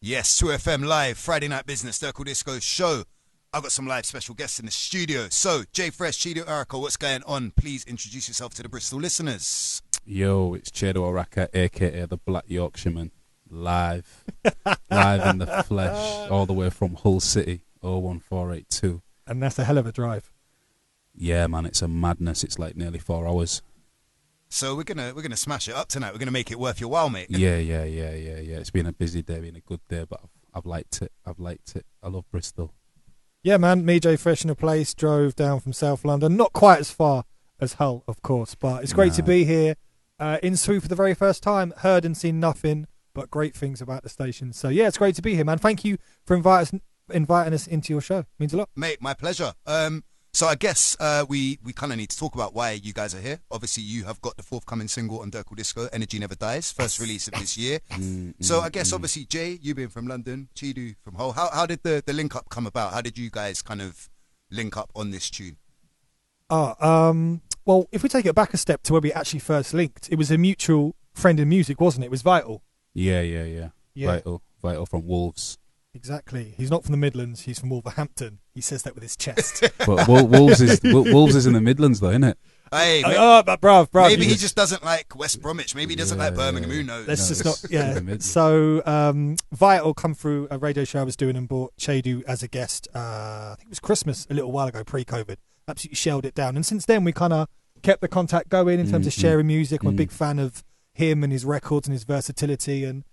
Yes, 2FM Live, Friday Night Business, Durkle Disco Show. I've got some live special guests in the studio. So, J Fresh, Chiedu Oraka, what's going on? Please introduce yourself to the Bristol listeners. Yo, it's Chiedu Oraka, a.k.a. the Black Yorkshireman, live in the flesh, all the way from Hull City, 01482. And that's a hell of a drive. Yeah, man, it's a madness. It's like nearly 4 hours. So we're gonna smash it up tonight. We're gonna make it worth your while, mate. Yeah. It's been a busy day, been a good day, but I've liked it. I love Bristol. Yeah, man, me, J Fresh in a place, drove down from South London. Not quite as far as Hull, of course, but it's great to be here in Sue for the very first time. Heard and seen nothing but great things about the station. So, yeah, it's great to be here, man. Thank you for inviting us into your show. Means a lot. Mate, my pleasure. So I guess we kind of need to talk about why you guys are here. Obviously, you have got the forthcoming single on Durkle Disco, Energy Never Dies, first release of this year. So I guess, obviously, Jay, you being from London, Chiedu from Hull, how did the link-up come about? How did you guys kind of link up on this tune? Well, if we take it back a step to where we actually first linked, it was a mutual friend in music, wasn't it? It was Vital. Yeah. Vital from Wolves. Exactly. He's not from the Midlands. He's from Wolverhampton. He says that with his chest. But Wolves is in the Midlands, though, isn't it? Hey, but bruv. Maybe he just doesn't like West Bromwich. Maybe he doesn't like Birmingham. Who knows? Let's just not. Yeah. So Vital come through a radio show I was doing and brought Chiedu as a guest. I think it was Christmas a little while ago, pre-COVID. Absolutely shelled it down, and since then we kind of kept the contact going in terms of sharing music. I'm a big fan of him and his records and his versatility, and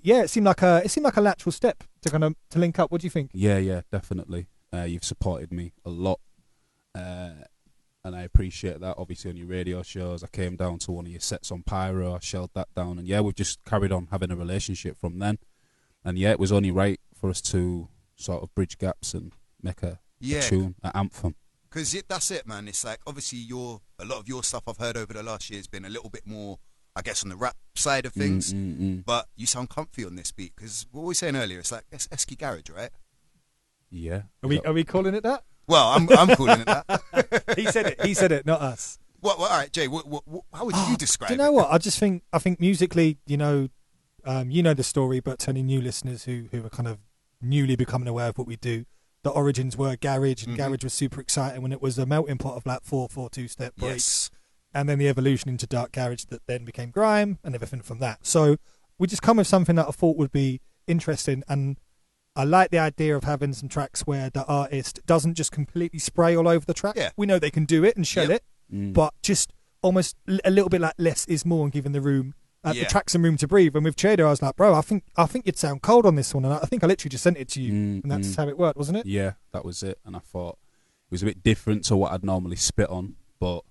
yeah, it seemed like a lateral step to link up. What do you think? Yeah, definitely. You've supported me a lot, and I appreciate that. Obviously, on your radio shows, I came down to one of your sets on Pyro. I shelled that down, and yeah, we've just carried on having a relationship from then. And yeah, it was only right for us to sort of bridge gaps and make a tune, an anthem. Because that's it, man. It's like, obviously, a lot of your stuff I've heard over the last year has been a little bit more, I guess, on the rap side of things. But you sound comfy on this beat, because what we were saying earlier, it's like Esky Garage, right? Yeah. Are we calling it that? Well, I'm calling it that. He said it, not us. Well, all right, Jay. How would you describe it? Do you know what? I think musically, you know the story, but to any new listeners who are kind of newly becoming aware of what we do, the origins were garage, and garage was super exciting when it was a melting pot of like 4/4 2-step breaks, and then the evolution into dark garage that then became grime and everything from that. So we just come with something that I thought would be interesting, and I like the idea of having some tracks where the artist doesn't just completely spray all over the track. Yeah. We know they can do it and shell it, but just almost a little bit like less is more, and giving the track some room to breathe. And with Chiedu, I was like, bro, I think you'd sound cold on this one, and I think I literally just sent it to you, and that's how it worked, wasn't it? Yeah, that was it. And I thought it was a bit different to what I'd normally spit on, but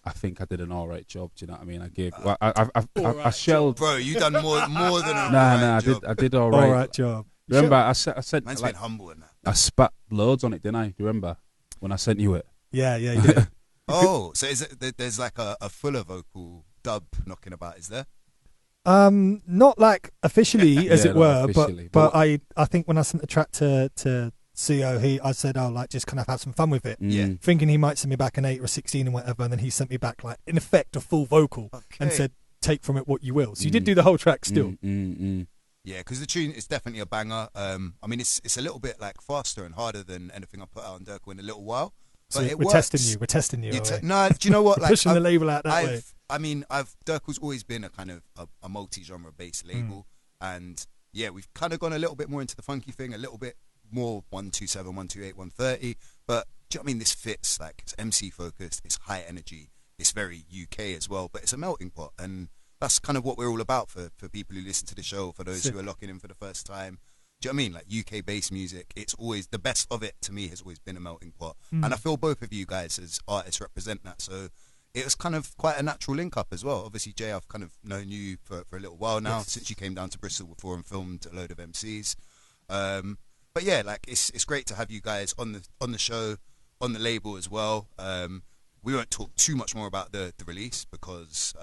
I think I did an all right job. Do you know what I mean? I shelled. Bro, you done more than a job. I did all right. All right job. Remember, I said man's like, been humble in that. I spat loads on it, didn't I? Do you remember when I sent you it? Yeah, you did. Oh, so is it? There's like a fuller vocal dub knocking about, is there? Not like officially, as it were, officially, but I think when I sent the track to CO, I said, oh, like, just kind of have some fun with it. Yeah. Thinking he might send me back an 8 or a 16 and whatever, and then he sent me back, like, in effect, a full vocal and said, take from it what you will. So you did do the whole track still. Yeah, because the tune is definitely a banger. I mean, it's a little bit like faster and harder than anything I put out on Durkle in a little while. But so we're testing you. No, do you know what? Like, pushing the label out that way. I mean, Durkle's always been a kind of a multi-genre based label, and yeah, we've kind of gone a little bit more into the funky thing, a little bit more 127, 128, 130. But do you know what I mean? This fits, like, it's MC focused, it's high energy, it's very UK as well, but it's a melting pot, and that's kind of what we're all about for people who listen to the show, for those who are locking in for the first time. Do you know what I mean? Like, UK-based music, it's always, the best of it to me has always been a melting pot. And I feel both of you guys as artists represent that. So it was kind of quite a natural link-up as well. Obviously, Jay, I've kind of known you for a little while now, since you came down to Bristol before and filmed a load of MCs. But yeah, like, it's great to have you guys on the show, on the label as well. We won't talk too much more about the release because...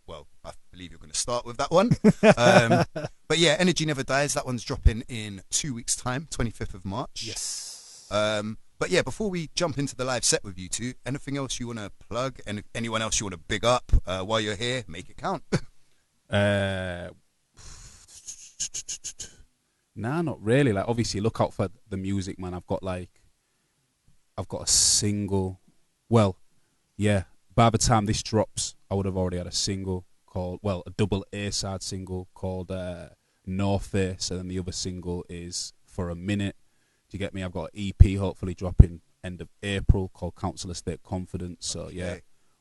well, I believe you're going to start with that one. But yeah, Energy Never Dies. That one's dropping in 2 weeks' time, 25th of March. Yes. But yeah, before we jump into the live set with you two, anything else you want to plug? And anyone else you want to big up while you're here? Make it count. Nah, not really. Like, obviously, look out for the music, man. I've got a single. Well, yeah. By the time this drops, I would have already had a single called, well, a double A-side single called North Face, and then the other single is For a Minute. Do you get me? I've got an EP hopefully dropping end of April called Council Estate Confidence. So yeah,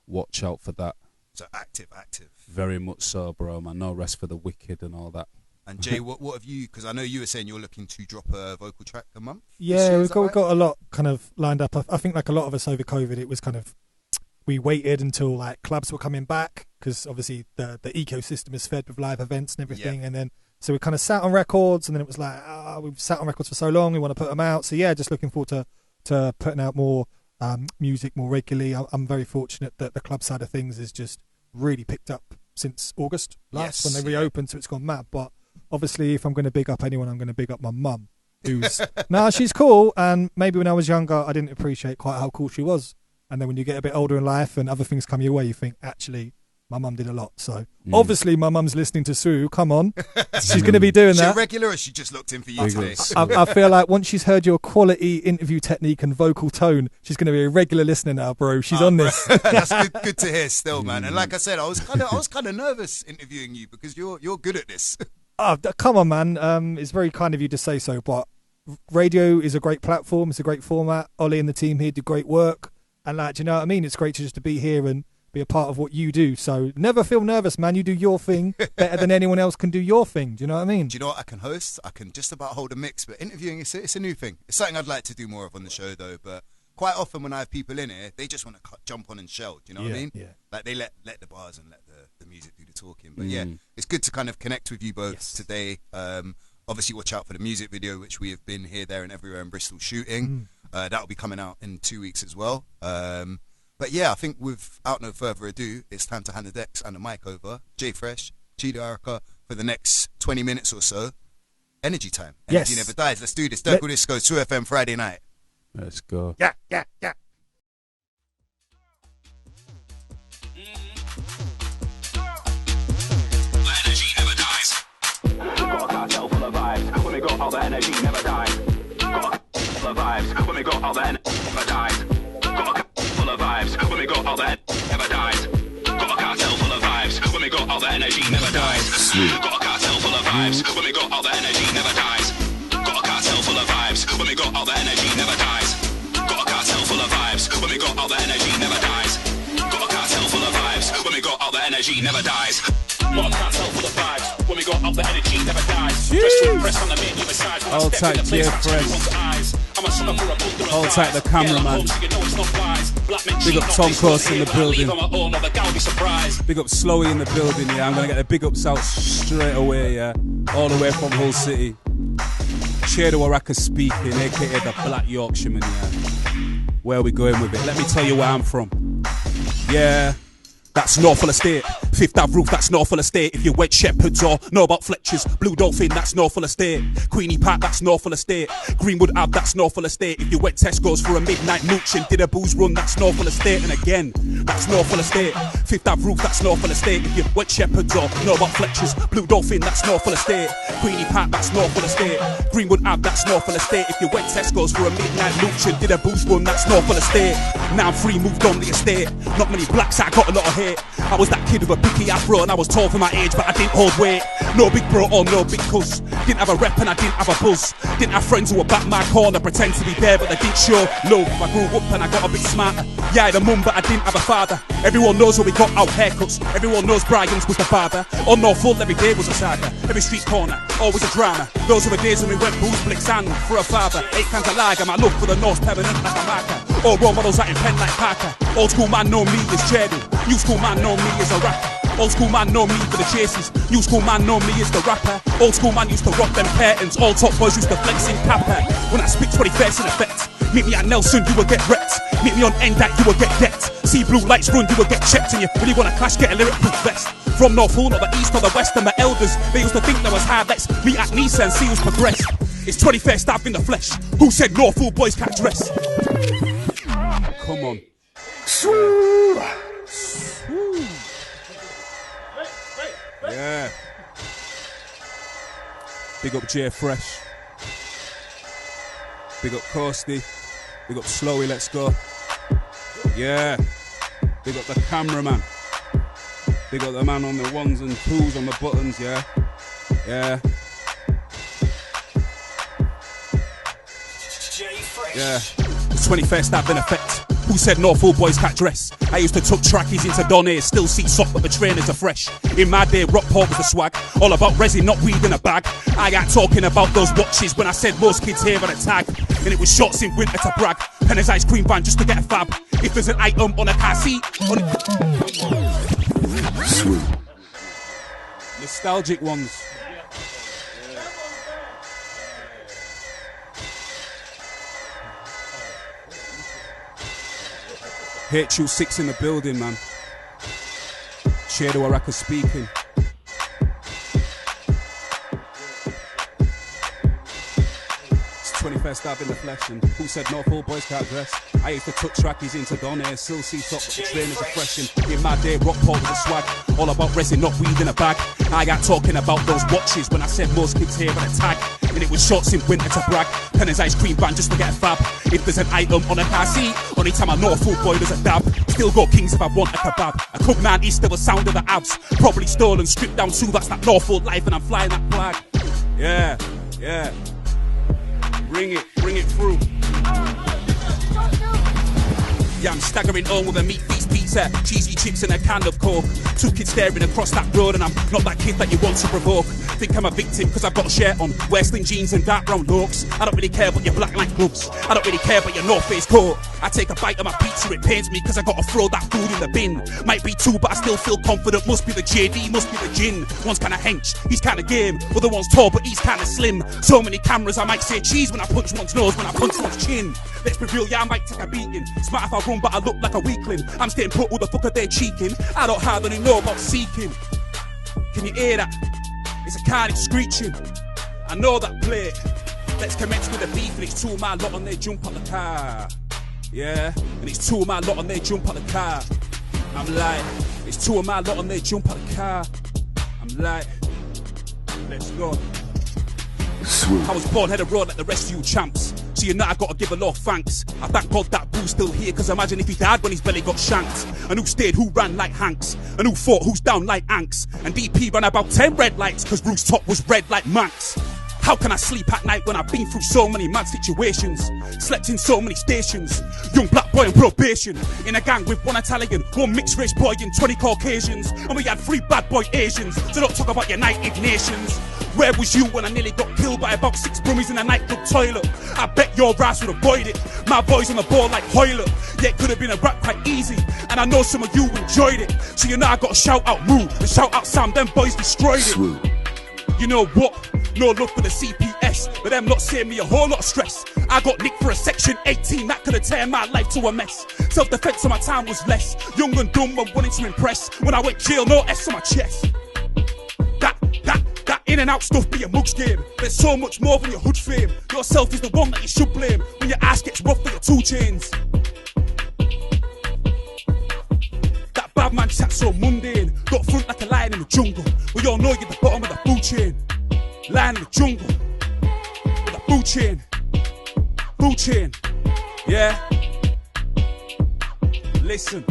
watch out for that. So active. Very much so, bro, man. No rest for the wicked and all that. And Jay, what have you? Because I know you were saying you're looking to drop a vocal track a month. Yeah, we've got a lot kind of lined up. I think like a lot of us over COVID, it was kind of, we waited until like clubs were coming back, because obviously the ecosystem is fed with live events and everything, and then so we kind of sat on records, and then it was like, we've sat on records for so long, we want to put them out. So yeah, just looking forward to putting out more music more regularly. I'm very fortunate that the club side of things is just really picked up since August last when they reopened, so it's gone mad. But obviously, if I'm going to big up anyone, I'm going to big up my mum, who's she's cool, and maybe when I was younger, I didn't appreciate quite how cool she was. And then when you get a bit older in life and other things come your way, you think, actually, my mum did a lot. So obviously my mum's listening to Sue. Come on. She's going to be doing that. Is she a regular, or she just looked in for you today? I feel like once she's heard your quality interview technique and vocal tone, she's going to be a regular listener now, bro. She's on this. That's good to hear still, man. And like I said, I was kind of nervous interviewing you because you're good at this. Oh, come on, man. It's very kind of you to say so, but radio is a great platform. It's a great format. Ollie and the team here do great work. And like, do you know what I mean? It's great to be here and be a part of what you do. So never feel nervous, man. You do your thing better than anyone else can do your thing. Do you know what I mean? Do you know what? I can host. I can just about hold a mix. But interviewing, it's a new thing. It's something I'd like to do more of on the show, though. But quite often when I have people in here, they just want to jump on and shell. Do you know what I mean? Yeah. Like they let the bars and let the music do the talking. But yeah, it's good to kind of connect with you both today. Obviously, watch out for the music video, which we have been here, there, and everywhere in Bristol shooting. That'll be coming out in 2 weeks as well. But yeah, I think without no further ado, it's time to hand the decks and the mic over. Jay Fresh, Chiedu Oraka for the next 20 minutes or so. Energy time. Energy never dies. Let's do this. Durkle Disco, 2FM Friday night. Let's go. Yeah. Energy never dies. Got a cartel full of vibes. When we got all the energy never dies. Got a cartel full of vibes. When we got all the energy never dies. Got a cartel full of vibes. When we got all the energy never dies. Got a cartel full of vibes. When we got all the energy never dies. Got a cartel full of vibes. When we got all the energy never dies. Got a cartel full of vibes. When we got all the energy never dies. Got a cartel full of vibes. When we got all the energy never dies. Got a cartel full of vibes. When we got all the energy never dies. Got a cartel full of vibes. When we got up, the energy never dies. Press to impress on the menu besides. Hold tight, Jay Fresh. Hold tight, the cameraman. Big up Tom Koast in the building. Big up Slowy in the building, yeah. I'm going to get the big ups out straight away, yeah. All the way from Hull City. Chiedu Oraka speaking, a.k.a. the Black Yorkshireman, yeah. Where are we going with it? Let me tell you where I'm from. Yeah. That's Norfolk Estate. Fifth Ave roof, that's Norfolk Estate. If you went Shepherds or know about Fletcher's, Blue Dolphin, that's Norfolk Estate. Queenie Park, that's Norfolk Estate. Greenwood Ave, that's Norfolk Estate. If you went Tesco's for a midnight mooch and did a booze run, that's Norfolk Estate. And again, that's Norfolk Estate. Fifth Ave roof, that's Norfolk Estate. If you went Shepherds or know about Fletcher's, Blue Dolphin, that's Norfolk Estate. Queenie Park, that's Norfolk Estate. Greenwood Ave, that's Norfolk Estate. If you went Tesco's for a midnight mooch and did a booze run, that's Norfolk Estate. Now I'm free, moved on the estate. Not many blacks, I got a lot of hate. I was that kid with a picky afro and I was tall for my age, but I didn't hold weight. No big bro or no big cuss. Didn't have a rep and I didn't have a buzz. Didn't have friends who were back my corner, pretend to be there, but they didn't show love. I grew up and I got a bit smarter. Yeah, I had a mum, but I didn't have a father. Everyone knows where we got our haircuts. Everyone knows Brian's was the father. On no fault, every day was a saga. Every street corner, always a drama. Those were the days when we went booze, blicks and for a father. 8 cans of lager, my love for the North permanent like a marker. All role models out in pen like Parker. Old school man know me as Chiedu. New school man know me as a rapper. Old school man know me for the chases. New school man know me as the rapper. Old school man used to rock them curtains. All top boys used to flex in Kappa. When I spit 21st in effect. Meet me at Nelson, you will get wrecked. Meet me on Endak, you will get decked. See blue lights run, you will get checked. And you really wanna clash, get a lyric proof vest. From North Hall, not the East or the West. And my elders, they used to think there was hard. Let's meet at Nisa and see who's progressed. It's 21st Ave in the flesh. Who said North Hall boys can't dress? Come on. Yeah. Big up J Fresh. Big up Koasty. Big up Slowy, let's go. Yeah. Big up the cameraman. Big up the man on the ones and twos on the buttons, yeah. Yeah. Yeah. The 21st I've been effect. Who said no full boys can't dress? I used to tuck trackies into Donny, still see sock but the trainers are fresh. In my day, Rockport was the swag. All about resin, not weed in a bag. I got talking about those watches when I said most kids here on a tag. And it was shots in winter to brag. Penner's ice cream van just to get a fab. If there's an item on a car seat, on a... Sweet. Nostalgic ones. HU6 in the building, man. Chiedu Oraka speaking. It's 21st I've in the flesh, and who said no full boys can't dress? I used to tuck trackies into Donny, still see top, but the trainers are fresh. In my day, Rockport was a swag. All about resin, not weed in a bag. I got talking about those watches when I said most kids here on a tag. And it was shots in winter to brag. Penner's ice cream van just to get a fab. If there's an item on a car seat, only time I know a full boy there's a dab. Still go kings if I want a kebab. A Cub 90 still a sound of the abs. Probably stolen, stripped down too, that's that lawful life, and I'm flying that flag. Yeah, yeah. Bring it through. Yeah, I'm staggering home with a meat feast pizza, cheesy chips and a can of coke. Two kids staring across that road and I'm not that kid that you want to provoke. Think I'm a victim cause I've got a shirt on, wear slim jeans and dark brown looks. I don't really care about your black line gloves, I don't really care about your North Face coat. I take a bite of my pizza, it pains me cause I gotta throw that food in the bin. Might be two but I still feel confident, must be the JD, must be the gin. One's kinda hench, he's kinda game, other one's tall but he's kinda slim. So many cameras I might say cheese when I punch one's nose, when I punch one's chin. Let's be real, yeah I might take a beating. Smart if I run but I look like a weakling. I'm staying put, who the fuck are they cheeking? I don't hardly know about seeking. Can you hear that? It's a carnage screeching. I know that play. Let's commence with the beef and it's two of my lot and they jump out the car. Yeah, and it's two of my lot and they jump out the car. I'm like, it's two of my lot and they jump out the car. I'm like, let's go. Sweet. I was born head of road like the rest of you champs. So you know I gotta give a lot of thanks. I thank God that Boo's still here, cause imagine if he died when his belly got shanked. And who stayed, who ran like Hanks. And who fought, who's down like Anks. And DP ran about 10 red lights, cause Bruce's top was red like Manx. How can I sleep at night when I've been through so many mad situations? Slept in so many stations. Young black boy on probation. In a gang with one Italian, one mixed race boy and 20 Caucasians. And we had 3 bad boy Asians. So don't talk about United Nations. Where was you when I nearly got killed by about 6 brummies in a nightclub toilet? I bet your ass would avoid it. My boys on the ball like Hoyler. Yeah, it could have been a rap quite easy. And I know some of you enjoyed it. So you know I got to shout out Moo and shout out Sam. Them boys destroyed it. You know what? No love for the CPS, but them not saving me a whole lot of stress. I got nicked for a section 18, that could have turned my life to a mess. Self-defense on my time was less. Young and dumb and wanting to impress. When I went jail, no S on my chest. That in and out stuff be a mugs game. There's so much more than your hood fame. Yourself is the one that you should blame when your ass gets rough for your 2 chains. That bad man chat so mundane. Got front like a lion in the jungle. We all know you're the bottom of the food chain. Lion in the jungle. With a food chain. Food chain. Yeah. Listen.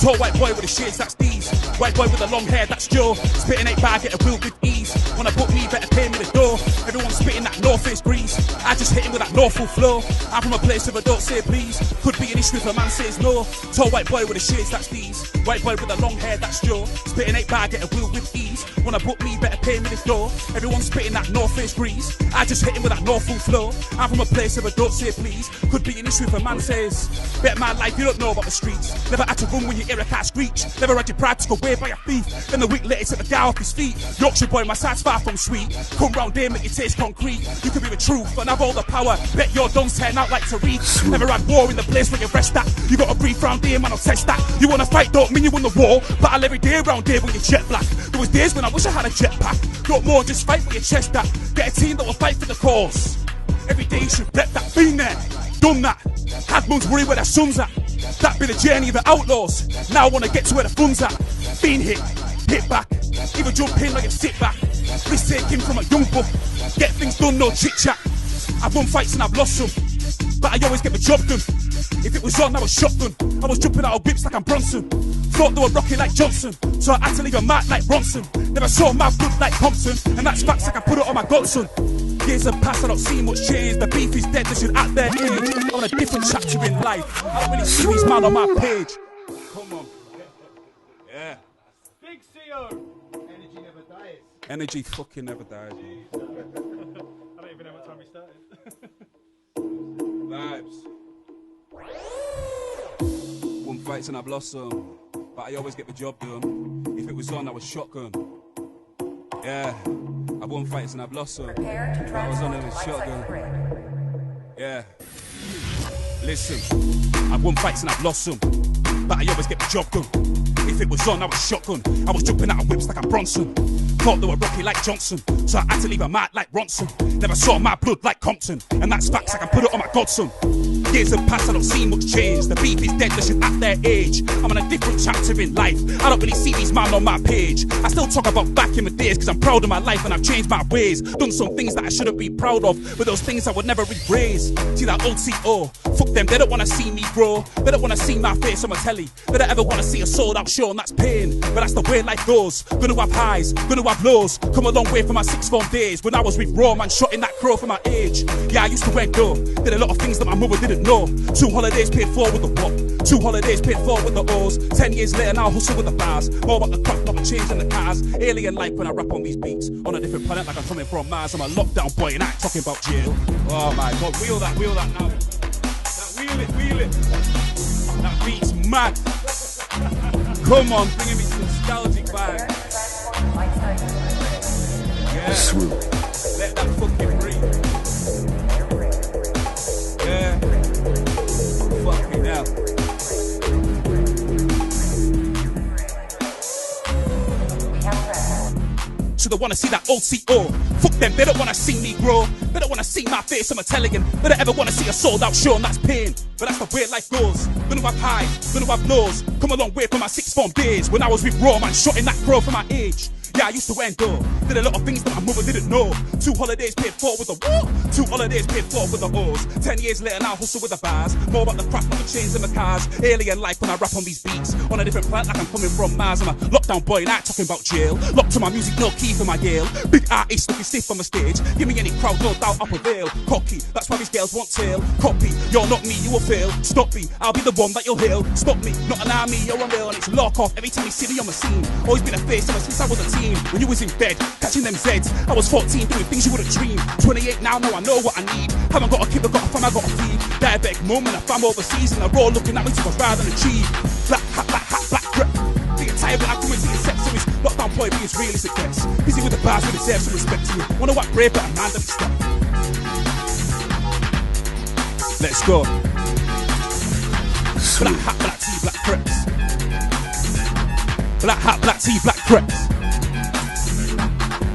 Tall white boy with the shades, that's these. White boy with the long hair, that's Joe. Spitting 8 bar, get a wheel with ease. Wanna book me, better pay me the door. Everyone's spitting that North Face grease. I just hit him with that Northful flow. I'm from a place where I don't say please. Could be an issue if a man says no. Tall white boy with the shades, that's these. White boy with the long hair, that's Joe. Spitting 8 bar, get a wheel with ease. Wanna book me, better pay me the door. Everyone's spitting that North Face grease. I just hit him with that Northful flow. I'm from a place where I don't say please. Could be an issue if a man says, bet my life, you don't know about the streets. Never had to run when you hear a cat screech. Never had your pride to go away by your thief. Then the week later, set the guy off his feet. Yorkshire boy, my side's far from sweet. Come round here, make it taste concrete. You can be the truth and have all the power. Bet your dons turn out like Tariq. Never had war in the place where you rest at. You gotta breathe round here, man, I'll test that. You wanna fight, don't mean you won the war. Battle every day round here when you're jet black. There was days when I wish I had a jetpack. Don't more, just fight with your chest at. Get a team that will fight for the cause. Every day you should bet that. Been there, done that. Had mums worry where their son's at. That be the journey of the outlaws. Now I wanna get to where the fun's at. Been hit back. Even jump in like a sit back. This take him from a young buck. Get things done, no chit chat. I've won fights and I've lost some, but I always get the job done. If it was on, I was shotgun. I was jumping out of whips like I'm Bronson. Thought they were rocking like Johnson, so I had to leave a mark like Bronson. Never saw my blood like Compton, and that's facts like I put it on my godson. Years have passed, I don't see much change. The beef is dead, they should act their age. I'm on a different chapter in life. I don't really see these man on my page. Come on. Yeah. Big CO. Energy never dies. Energy fucking never dies, man. I don't even know what time we started. Vibes. Won fights and I've lost some, but I always get the job done. If it was on, I was shotgun. Yeah, I've won fights and I've lost some, but I was on it with shotgun. Yeah. Listen, I've won fights and I've lost some, but I always get the job done. If it was on, I was shotgun. I was jumping out of whips like I'm Bronson. Thought they were rocky like Johnson, so I had to leave a mark like Ronson. Never saw my blood like Compton, and that's facts, I can put it on my godson. Years have passed, I don't see much change. The beef is dead, they should act their age. I'm on a different chapter in life. I don't really see these man on my page. I still talk about back in the days, cause I'm proud of my life and I've changed my ways. Done some things that I shouldn't be proud of, but those things I would never erase. See that old CO? Fuck them, they don't wanna see me grow. They don't wanna see my face on my telly. They don't ever wanna see a sold out show, and that's pain. But that's the way life goes. Gonna have highs, gonna have lows. Come a long way from my sixth form days when I was with raw man shot in that crow for my age. Yeah, I used to wear dough. Did a lot of things that my mother didn't know. 2 holidays paid for with the what? 2 holidays paid for with the O's. 10 years later now hustle with the bars. More about the craft, not the change in the cars. Alien like when I rap on these beats. On a different planet like I'm coming from Mars. I'm a lockdown boy and I ain't talking about jail. Oh my god, wheel that now. That wheel it. That beat's mad. Come on, bringing me some nostalgic vibe. Yeah. Swoop. Let that fucking breathe. Yeah. Fucking hell. So they wanna see that old CO. Fuck them, they don't wanna see me grow. They don't wanna see my face on a television. They don't ever wanna see a sold out show, and that's pain. But that's the way life goes. Gonna have highs, gonna have lows. Come a long way from my sixth form days when I was with raw man shot in that crow for my age. Yeah, I used to endure. Did a lot of things that my mother didn't know. 2 holidays paid for with the what? 2 holidays paid for with the O's. 10 years later now hustle with the bars. More about the craft, not the chains and the cars. Alien life when I rap on these beats. On a different planet like I'm coming from Mars. I'm a lockdown boy and I ain't talking about jail. Locked to my music, no key for my Yale. Big artist looking stiff on the stage. Give me any crowd, no doubt I'll prevail. Cocky, that's why these girls want tail. Copy, you're not me, you will fail. Stop me, I'll be the one that you'll hail. Stop me, not an army, you're a mill. And it's lock off every time you see me on the scene. Always been a face ever since I was a teen. When you was in bed, catching them Zeds. I was 14 doing things you wouldn't dream. 28 now I know what I need. Haven't got a kid, but got a fam, I got a feed. Diabetic mum and a fam overseas, and they're all looking at me to rise and achieve. Black hat, black crap. Get tired when I come into your set, so it's lockdown boy, be as real as it gets. Busy with the bars, but deserve some respect to you. Wanna what brave, but a man that step. Let's go. Black hat, black tea, black crepes. Black hat, black tea, black crepes.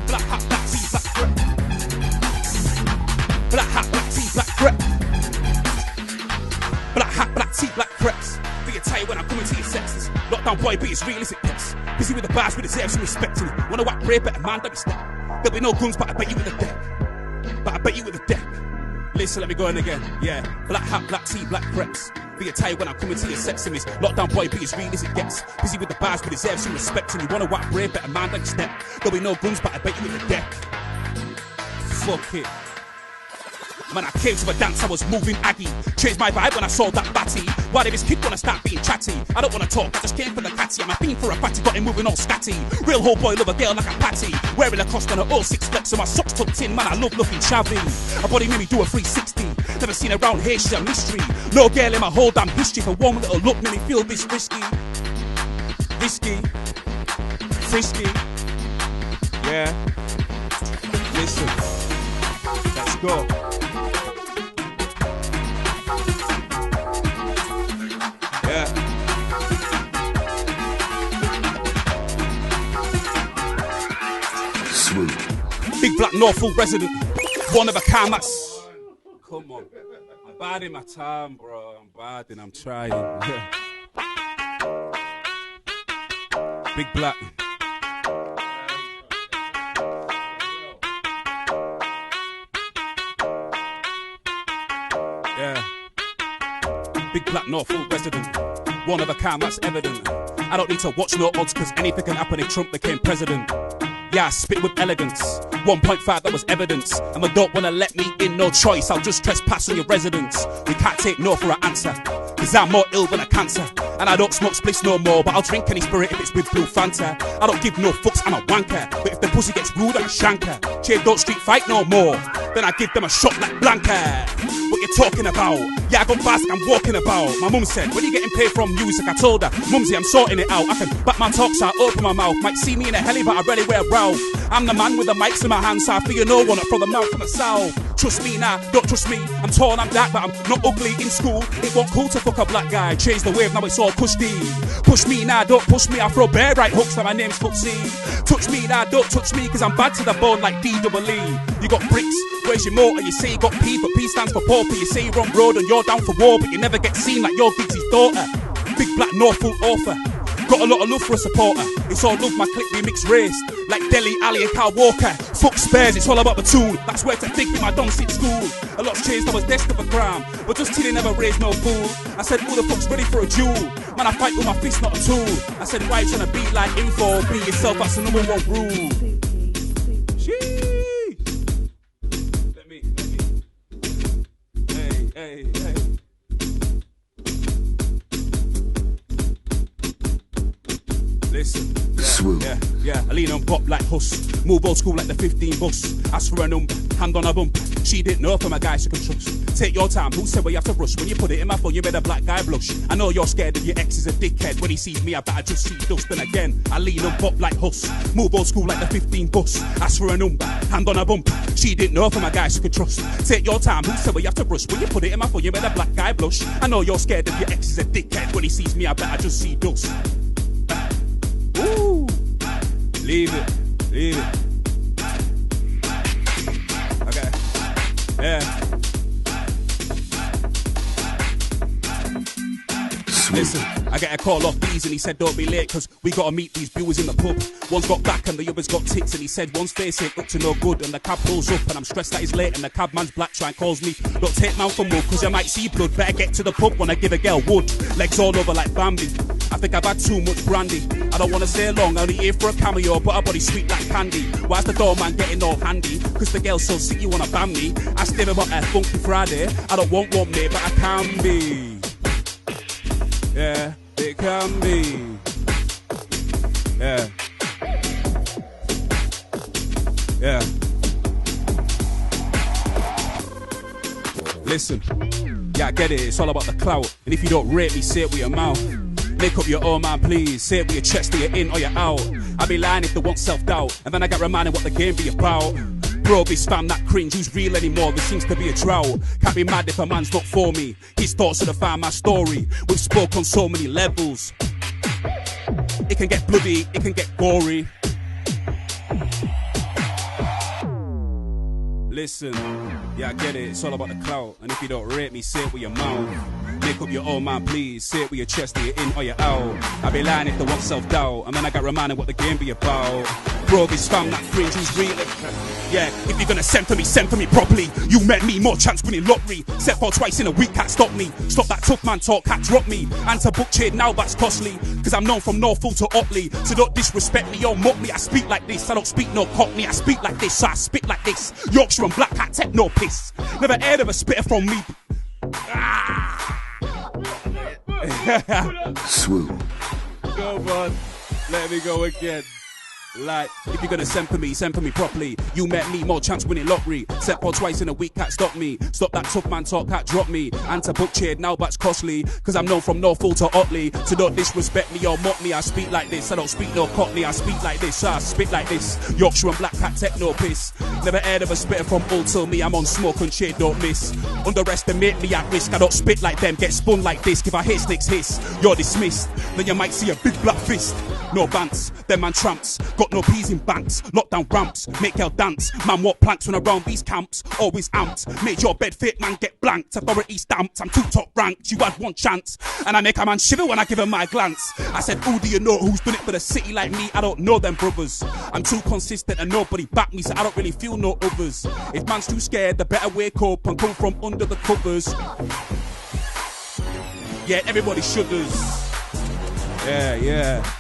Black hat, black tea, black crepes. Black hat, black tea, black crepes. Black hat, black tea, black crepes. Be tired when I come into your sexes. Lockdown boy, be as real as it gets. Busy with the bars, but deserve some respect to me. Wanna whack brave, but a man that be step. There'll be no guns, but I bet you with a deck. Listen, let me go in again. Yeah, black hat, black tea, black crepes. Be tired when I come into your sexiness. Lockdown boy, be as real as it gets. Busy with the bars, but deserve some respect to me. Wanna whack brave, but a man that be step. There'll be no guns, but I bet you with a deck. Fuck it. Man, I came to a dance, I was moving aggy. Changed my vibe when I saw that batty. Why did this kid wanna start being chatty? I don't wanna talk, I just came for the catty. I'm a bean for a fatty, got him moving all scatty. Real whole boy, love a girl like a patty. Wearing a cost and a all 6 flex, so my socks tucked in. Man, I love looking shabby. Her body made me do a 360. Never seen her around here, she's a mystery. No girl in my whole damn history. For one little look, made me feel this frisky. Risky. Frisky. Yeah. Listen. Let's go. Yeah. Swoop. Big black Norfolk resident. One of a kind, that's... Come on. I'm bad in my time, bro. I'm bad and I'm trying. Big black. Yeah. Big black Norfolk resident. One of a kind, that's evident. I don't need to watch no odds, cause anything can happen if Trump became president. Yeah, I spit with elegance. 1.5, that was evidence. And they don't wanna let me in, no choice. I'll just trespass on your residence. We can't take no for an answer, cause I'm more ill than a cancer. And I don't smoke spliffs no more, but I'll drink any spirit if it's with blue Fanta. I don't give no fucks, I'm a wanker. But if the pussy gets rude, I'm a shanker. Cheer don't street fight no more, then I give them a shot like Blanca. What you talking about? Yeah, I got bars like I'm walking about. My mum said, when you getting paid from music? I told her, Mumsy, I'm sorting it out. I can back my talks out, open my mouth. Might see me in a heli, but I rarely wear a brow. I'm the man with the mics in my hands, so I figure no one from the mouth from the south. Trust me now, don't trust me. I'm tall and I'm dark, but I'm not ugly in school. It wasn't cool to fuck a black guy. Change the wave, now it's all cushy. Push me now, don't push me. I throw bare right hooks, like my name's Footsie. Touch me now, don't touch me, cause I'm bad to the bone like D-double-E. You got bricks, where's your motor? You say you got P, but P stands for pauper. You say you're on road and you're down for war, but you never get seen like your Gigsy's daughter. Big black Norfolk author. Got a lot of love for a supporter. It's all love, my clique remix race. Like Delhi, Ali and Kyle Walker. Fuck spares, it's all about the tool. That's where to think in my dumb sit school. A lot's changed, I was destined for crime, but just till they never raised no fool. I said, who the fuck's ready for a duel? Man, I fight with my fist, not a tool. I said, why you tryna be like info? Be yourself, that's the number one rule. Sheesh. Let me. Hey. Listen, yeah, I lean on pop like Huss. Move old school like the 15 bus. Ask for a number, hand on a bump. She didn't know from a guy she could trust. Take your time, who said we have to rush? When you put it in my phone, you made a black guy blush. I know you're scared of your ex is a dickhead. When he sees me, I better just see dust. And again, I lean on pop like Huss. Move old school like the 15 bus. Ask for a number, hand on a bump. She didn't know from a guy she could trust. Take your time, who said we have to rush? When you put it in my phone, you made a black guy blush. I know you're scared of your ex is a dickhead. When he sees me, I better just see dust. Ooh, leave it. Okay, yeah. Listen, I get a call off Bees and he said don't be late cause we gotta meet these viewers in the pub. One's got back and the other's got tits and he said one's face ain't up to no good and the cab pulls up and I'm stressed that he's late and the cabman's black try and calls me. Don't take man for mud cause you might see blood. Better get to the pub when I give a girl wood. Legs all over like Bambi. I think I've had too much brandy. I don't wanna stay long, only here for a cameo, but her body sweet like candy. Why's the doorman getting all handy? Cause the girl's so sick you wanna ban me. I still about a funky Friday. I don't want one mate, but I can be. Yeah, it can be. Yeah. Listen, yeah, I get it, it's all about the clout. And if you don't rate me, say it with your mouth. Make up your own mind, please. Say it with your chest, that you're in or you're out. I'd be lying if they want self-doubt. And then I get reminded what the game be about. Bro, this fam, that cringe, who's real anymore? There seems to be a drought. Can't be mad if a man's not for me. His thoughts are to find my story. We've spoke on so many levels. It can get bloody, it can get gory. Listen, yeah, I get it, it's all about the clout. And if you don't rate me, say it with your mouth. Make up your own mind, please. Say it with your chest, that you're in or you're out. I be lying if they want self-doubt. And then I got reminded what the game be about. Bro, this fam, that fringe, who's real. Yeah, if you're gonna send for me properly. You met me, more chance winning lottery. Set for twice in a week, can't stop me. Stop that tough man talk, can't drop me. And to book trade now, that's costly. Cause I'm known from Norfolk to Otley. So don't disrespect me or mock me. I speak like this, I don't speak no cockney. I speak like this, so I spit like this. Yorkshireman Black Hat, take no piss. Never heard of a spitter from me. Swoop. Go on, let me go again. Like, if you're gonna send for me properly. You met me, more chance winning lottery. Set for twice in a week, can't stop me. Stop that tough man talk, can't drop me. And to book trade now, that's costly. Cause I'm known from Norfolk to Otley. So don't disrespect me or mock me. I speak like this, I don't speak no cockney. I speak like this, so I spit like this. Yorkshireman Black Hat, take no piss. Never heard of a spitter from Hull till me. I'm on smoke and shade, don't miss. Underestimate me at risk. I don't spit like them, get spun like this. If I hit sticks hiss, you're dismissed. Then you might see a big black fist. no bants. Them man tramps, got no peas in banks. Lockdown ramps, make girl dance. Man walk planks when around these camps, always amped. Make your bed fit, man get blanked. Authority stamped, I'm too top ranked. You had one chance, and I make a man shiver when I give him my glance. I said, who do you know who's done it for the city like me? I don't know them brothers. I'm too consistent and nobody back me, so I don't really feel no others. If man's too scared, the better wake up and come from under the covers. Yeah, everybody shudders. Yeah.